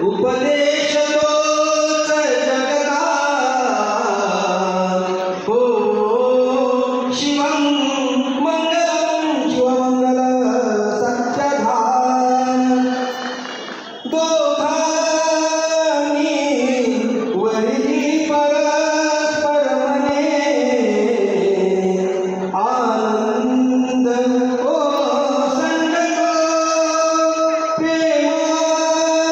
उपदेश तोच जगता हो शिवं मंगलं शिवमंगल सत्यधाम दोघांनी वरी परस्पर मने आनंद ओ संगत प्रेमाची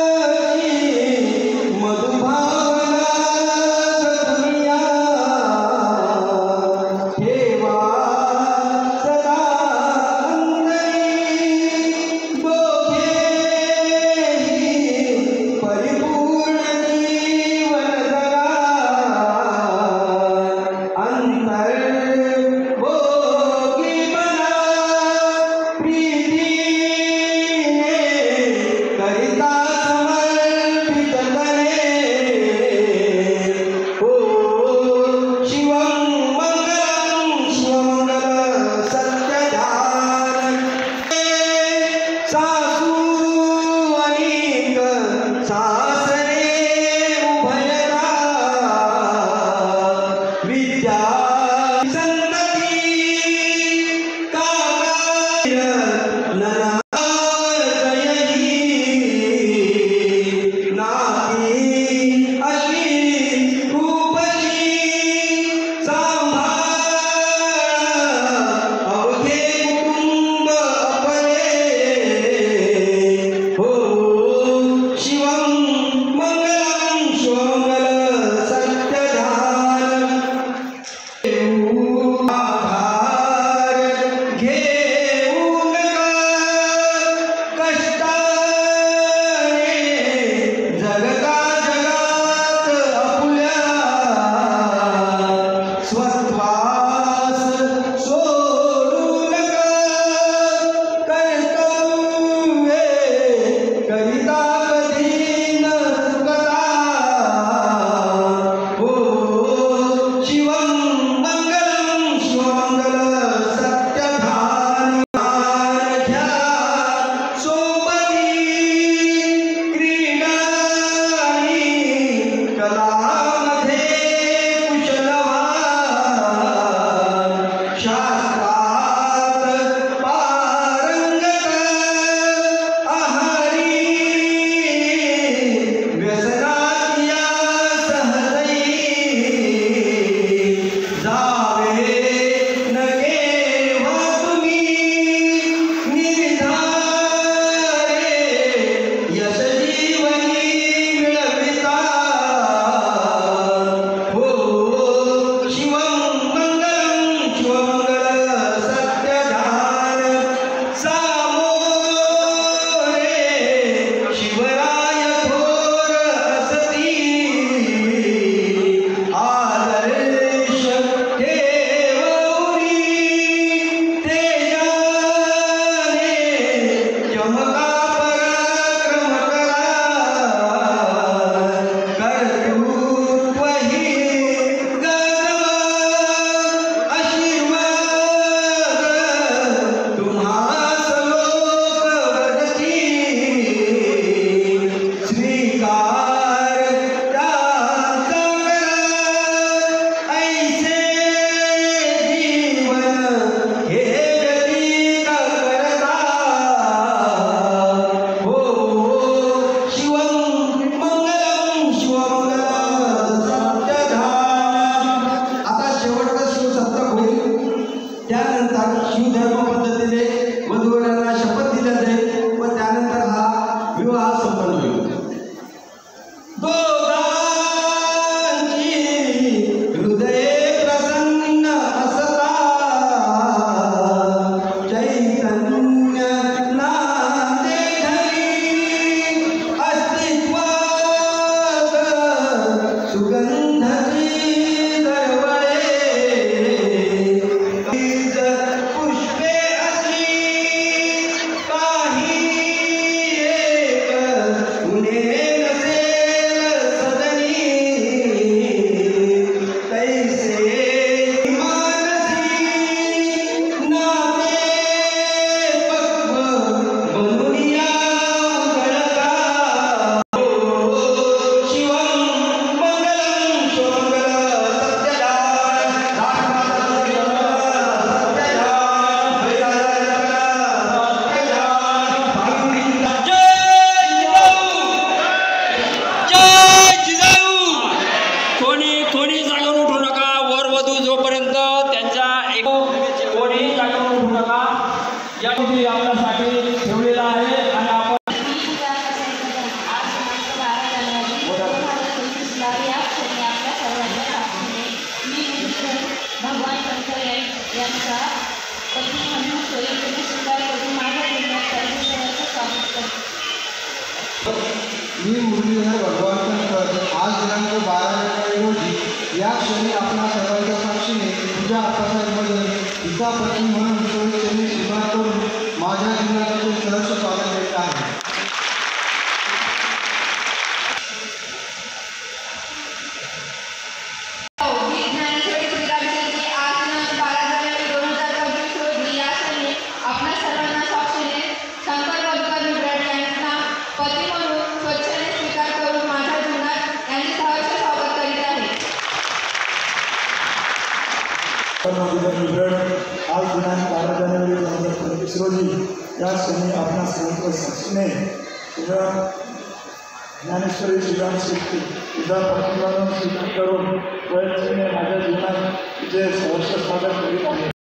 मी मुरलीधर भगवान आज दिनांक 12 जानेवारी रोजी या क्षणी आपल्या सर्वांच्या साक्षीने तुझ्या हातामध्ये पिता पत्नी म्हणून सोयीने स्वीकार करून माझ्या जीवनाचे सहर्ष स्वागत देत आहे. आज दिनांक 12 जानेवारी 2025 रोजी या क्षणी आपल्या सर्वांच्या साक्षीने तुझ्या ज्ञानेश्वरी श्रीराम शेट्टी तुझ्या पत्नीला स्वीकार करून माझ्या जीवनात तुझे सहर्ष स्वागत करीत आहे.